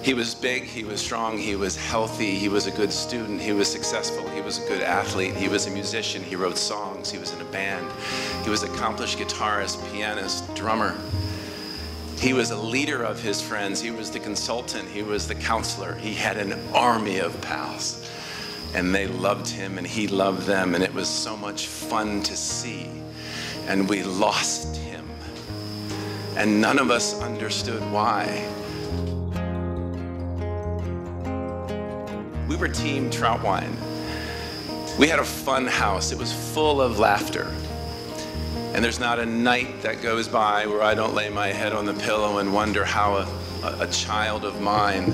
He was big, he was strong, he was healthy, he was a good student, he was successful, he was a good athlete, he was a musician, he wrote songs, he was in a band, he was an accomplished guitarist, pianist, drummer. He was a leader of his friends, he was the consultant, he was the counselor. He had an army of pals, and they loved him and he loved them, and it was so much fun to see. And we lost him, and none of us understood why. We were Team Troutwine. We had a fun house. It was full of laughter. And there's not a night that goes by where I don't lay my head on the pillow and wonder how a child of mine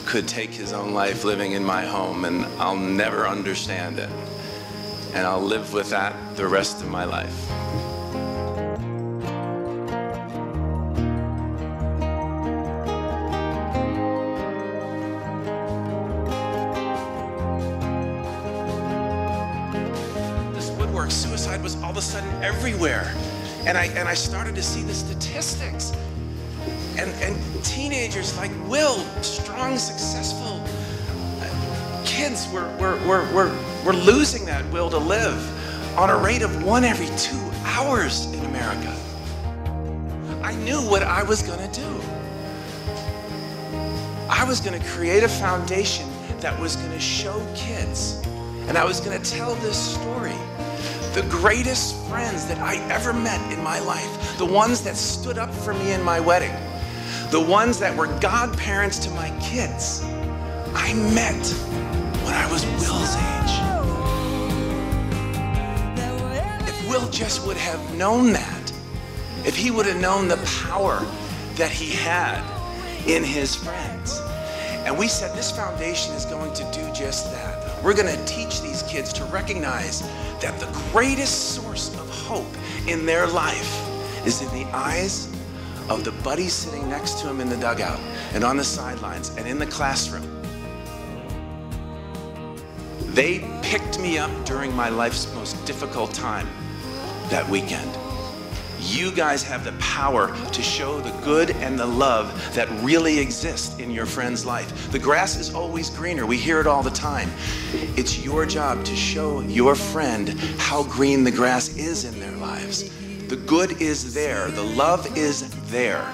could take his own life living in my home, and I'll never understand it. And I'll live with that the rest of my life. Suicide was all of a sudden everywhere, and I started to see the statistics, and teenagers like Will, strong, successful kids, were losing that will to live on a rate of 1 every 2 hours in America. I knew what I was going to do. I was going to create a foundation that was going to show kids, and I was going to tell this story. The greatest friends that I ever met in my life, the ones that stood up for me in my wedding, the ones that were godparents to my kids, I met when I was Will's age. If Will just would have known that, if he would have known the power that he had in his friends. And we said this foundation is going to do just that. We're going to teach these kids to recognize that the greatest source of hope in their life is in the eyes of the buddies sitting next to him in the dugout and on the sidelines and in the classroom. They picked me up during my life's most difficult time that weekend. You guys have the power to show the good and the love that really exists in your friend's life. The grass is always greener. We hear it all the time. It's your job to show your friend how green the grass is in their lives. The good is there. The love is there.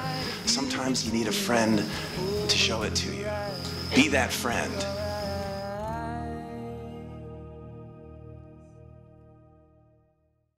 Sometimes you need a friend to show it to you. Be that friend.